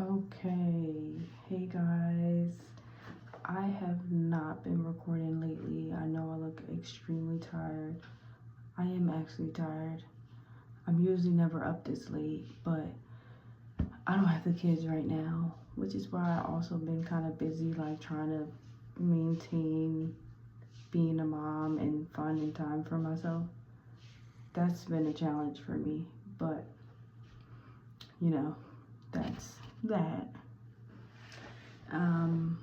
Okay, hey guys. I have not been recording lately. I know I look extremely tired. I am actually tired. I'm usually never up this late, but I don't have the kids right now, which is why I also been kind of busy, like trying to maintain being a mom and finding time for myself. That's been a challenge for me, but you know, that's that. Um,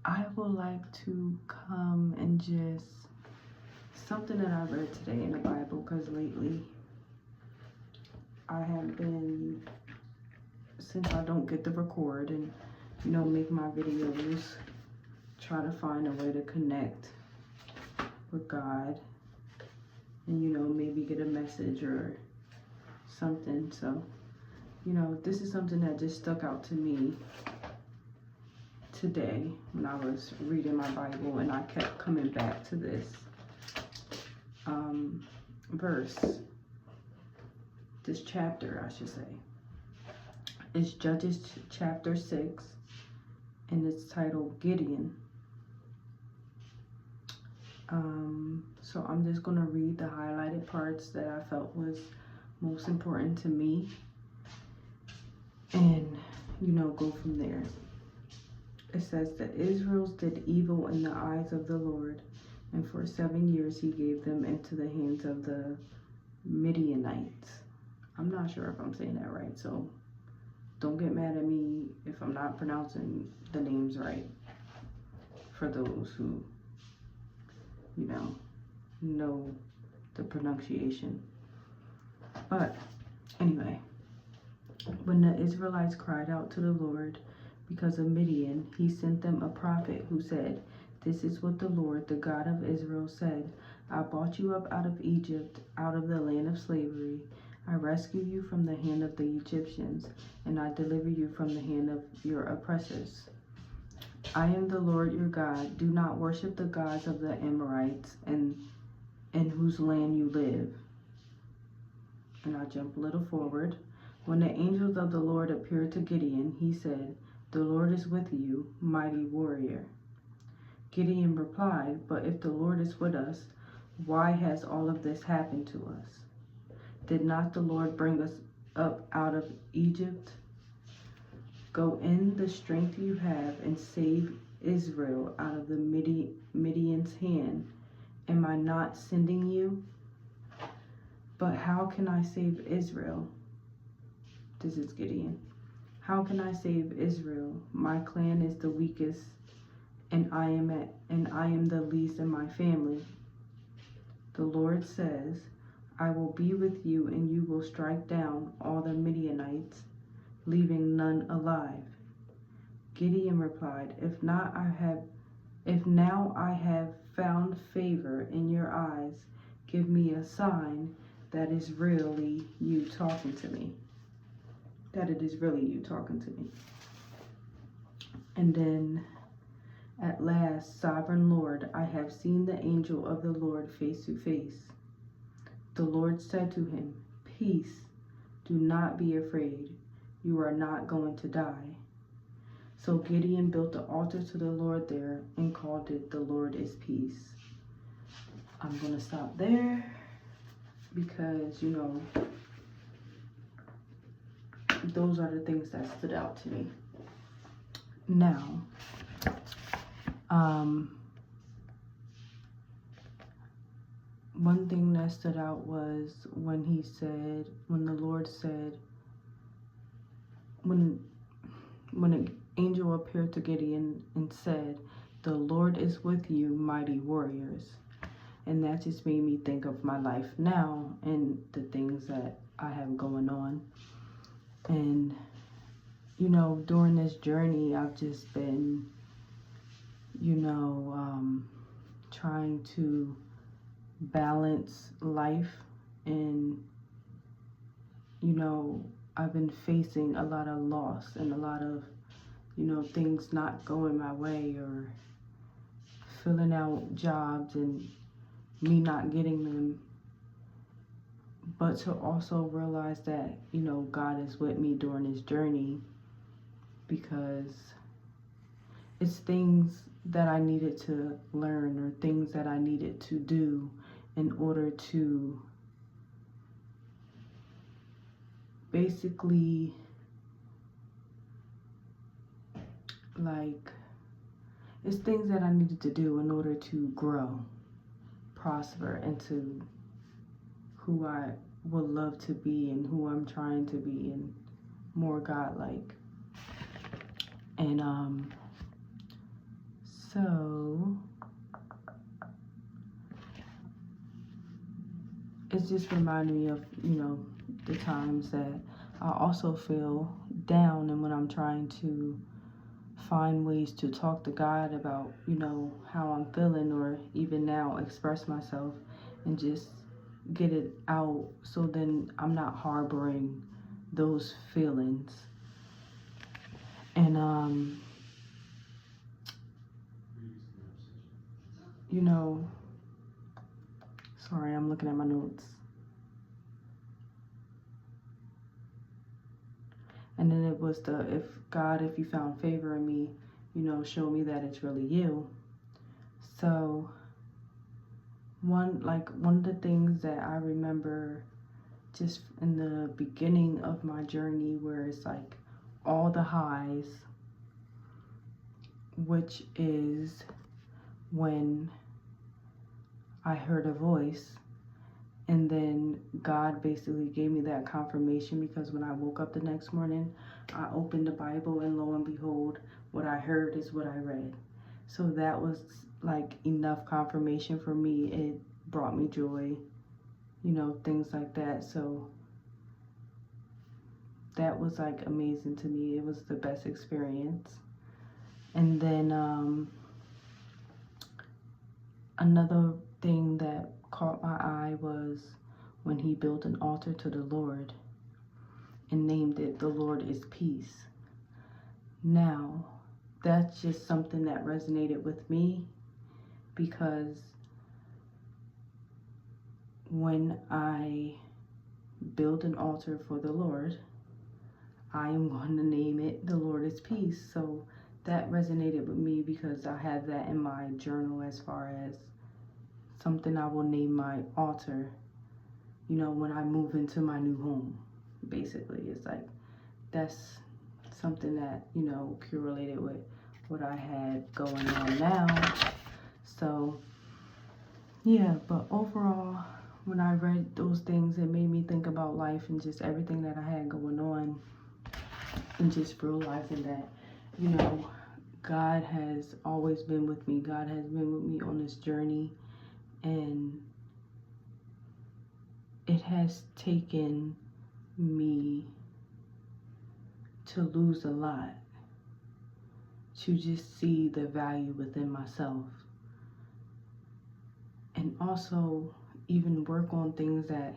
I would like to come and just something that I read today in the Bible, because lately I have been, since I don't get to record and make my videos, try to find a way to connect with God and maybe get a message or something. So this is something that just stuck out to me today when I was reading my Bible, and I kept coming back to this verse, this chapter, I should say. It's Judges chapter 6, and it's titled Gideon. So I'm just going to read the highlighted parts that I felt was most important to me, and go from there. It says that Israel did evil in the eyes of the Lord, and for 7 years he gave them into the hands of the Midianites. I'm not sure if I'm saying that right, so don't get mad at me if I'm not pronouncing the names right, for those who know the pronunciation. But anyway, when the Israelites cried out to the Lord because of Midian, he sent them a prophet who said, "This is what the Lord, the God of Israel, said. I brought you up out of Egypt, out of the land of slavery. I rescue you from the hand of the Egyptians, and I deliver you from the hand of your oppressors. I am the Lord your God. Do not worship the gods of the Amorites in whose land you live." And I jump a little forward. When the angels of the Lord appeared to Gideon, he said, "The Lord is with you, mighty warrior." Gideon replied, "But if the Lord is with us, why has all of this happened to us? Did not the Lord bring us up out of Egypt? Go in the strength you have and save Israel out of the Midian's hand. Am I not sending you? But how can I save Israel?" This is Gideon. "How can I save Israel? My clan is the weakest, and I am the least in my family." The Lord says, "I will be with you, and you will strike down all the Midianites, leaving none alive." Gideon replied, If now I have found favor in your eyes, give me a sign that is really you talking to me." That it is really you talking to me. And then, "At last, sovereign Lord, I have seen the angel of the Lord face to face." The Lord said to him, "Peace, do not be afraid. You are not going to die." So Gideon built the altar to the Lord there and called it "The Lord is Peace." I'm going to stop there because, those are the things that stood out to me. Now, one thing that stood out was when the Lord said, when an angel appeared to Gideon and said, "The Lord is with you, mighty warriors." And that just made me think of my life now and the things that I have going on. And, during this journey, I've just been, trying to balance life. And, I've been facing a lot of loss and a lot of, things not going my way, or filling out jobs and me not getting them. but to also realize that, you know, God is with me during this journey, because it's things that I needed to learn or things that I needed to do in order to basically, like, it's things that I needed to do in order to grow, prosper into who I would love to be and who I'm trying to be, and more God-like. And so it's just reminding me of, you know, the times that I also feel down, and when I'm trying to find ways to talk to God about, you know, how I'm feeling, or even now express myself and just get it out, so then I'm not harboring those feelings. And you know, sorry, I'm looking at my notes. And then it was the, if God, if you found favor in me, you know, show me that it's really you. So one of the things that I remember just in the beginning of my journey, where it's like all the highs, which is when I heard a voice, and then God basically gave me that confirmation, because when I woke up the next morning, I opened the Bible, and lo and behold, what I heard is what I read. So that was like enough confirmation for me. It brought me joy, you know, things like that. So that was like amazing to me. It was the best experience. And then another thing that caught my eye was when he built an altar to the Lord and named it "The Lord is Peace." Now, that's just something that resonated with me, because when I build an altar for the Lord, I am going to name it "The Lord is Peace." So that resonated with me, because I have that in my journal as far as something I will name my altar, you know, when I move into my new home. Basically, it's like that's something that, you know, correlated with what I had going on now. So yeah, but overall, when I read those things, it made me think about life and just everything that I had going on, and just realizing that, you know, God has always been with me. God has been with me on this journey, and it has taken me to lose a lot to just see the value within myself, and also even work on things that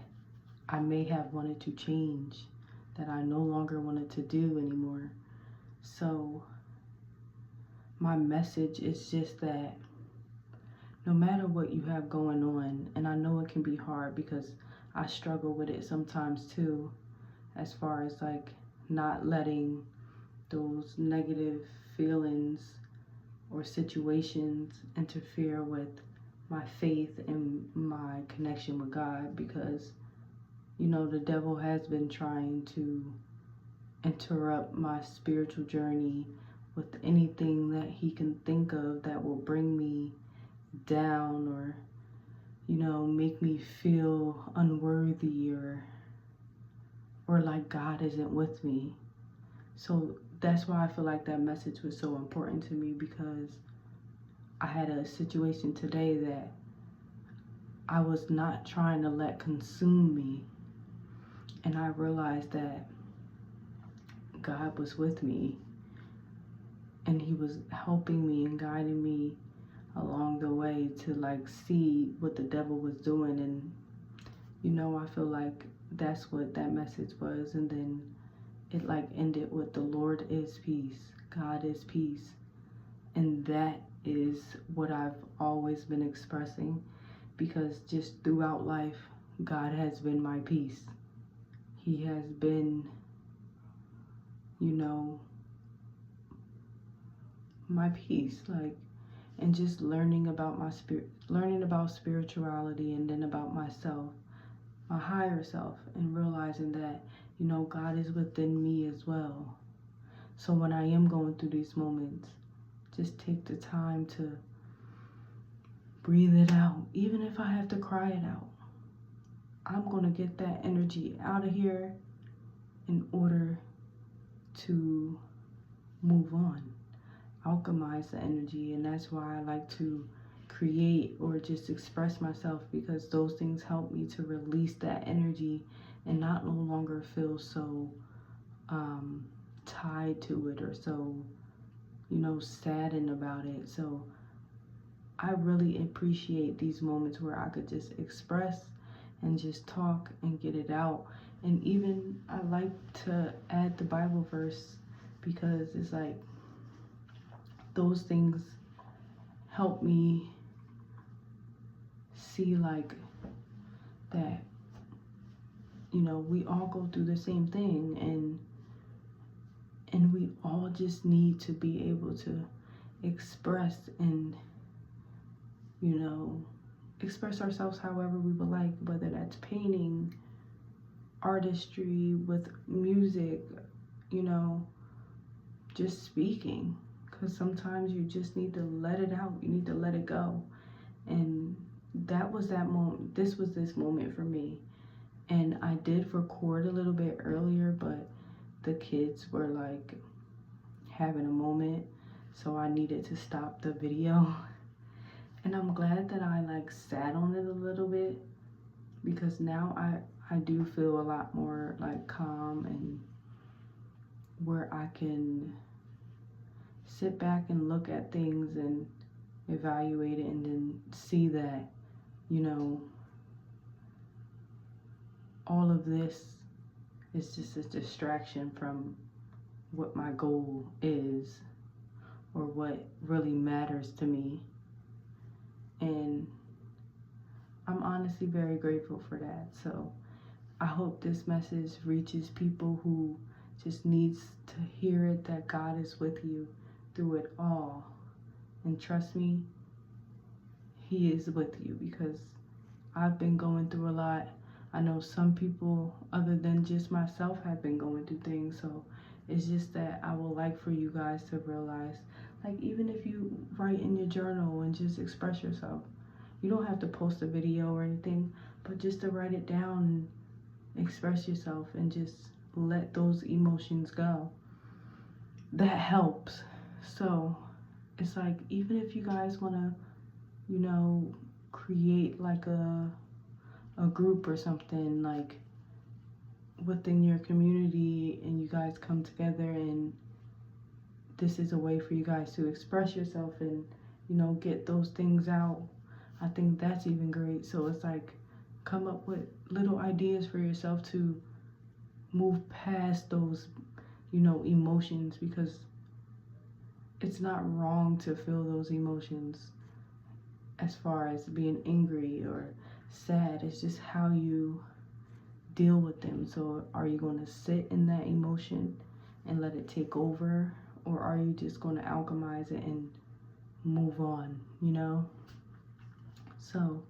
I may have wanted to change, that I no longer wanted to do anymore. So my message is just that no matter what you have going on, and I know it can be hard because I struggle with it sometimes too, as far as like not letting those negative feelings or situations interfere with my faith and my connection with God, because, you know, the devil has been trying to interrupt my spiritual journey with anything that he can think of that will bring me down, or, you know, make me feel unworthy, or like God isn't with me. So that's why I feel like that message was so important to me, because I had a situation today that I was not trying to let consume me, and I realized that God was with me, and he was helping me and guiding me along the way to like see what the devil was doing. And, you know, I feel like that's what that message was. And then it like ended with "The Lord is peace, God is peace." And that is what I've always been expressing, because just throughout life, God has been my peace. He has been, you know, my peace. Like, and just learning about my spirit, learning about spirituality, and then about myself, my higher self, and realizing that, you know, God is within me as well. So when I am going through these moments, just take the time to breathe it out. Even if I have to cry it out, I'm going to get that energy out of here in order to move on, alchemize the energy. And that's why I like to create or just express myself, because those things help me to release that energy and not no longer feel so tied to it, or so, you know, saddened about it. So I really appreciate these moments where I could just express and just talk and get it out. And even I like to add the Bible verse, because it's like those things help me see like that, you know, we all go through the same thing, and we all just need to be able to express and, you know, express ourselves however we would like, whether that's painting, artistry, with music, you know, just speaking. Because sometimes you just need to let it out, you need to let it go. And that was that moment. This was this moment for me. And I did record a little bit earlier, but the kids were like having a moment, so I needed to stop the video. And I'm glad that I like sat on it a little bit, because now I do feel a lot more like calm, and where I can sit back and look at things and evaluate it, and then see that, you know, all of this is just a distraction from what my goal is, or what really matters to me. And I'm honestly very grateful for that. So I hope this message reaches people who just needs to hear it, that God is with you through it all. And trust me, He is with you, because I've been going through a lot. I know some people other than just myself have been going through things. So it's just that I would like for you guys to realize, like, even if you write in your journal and just express yourself, you don't have to post a video or anything, but just to write it down and express yourself and just let those emotions go. That helps. So it's like, even if you guys want to, you know, create like a group or something, like within your community, and you guys come together, and this is a way for you guys to express yourself and, you know, get those things out, I think that's even great. So it's like, come up with little ideas for yourself to move past those, you know, emotions, because it's not wrong to feel those emotions as far as being angry or sad. It's just how you deal with them. So are you going to sit in that emotion and let it take over, or are you just going to alchemize it and move on, you know? So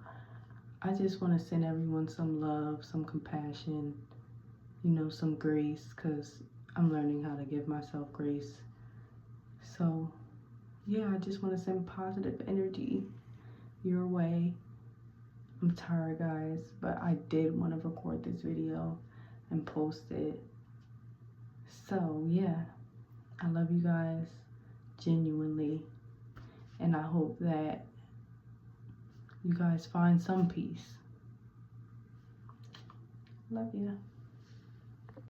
I just want to send everyone some love, some compassion, you know, some grace, because I'm learning how to give myself grace. So yeah, I just want to send positive energy your way. I'm tired, guys, but I did want to record this video and post it. So yeah, I love you guys genuinely, and I hope that you guys find some peace. Love you.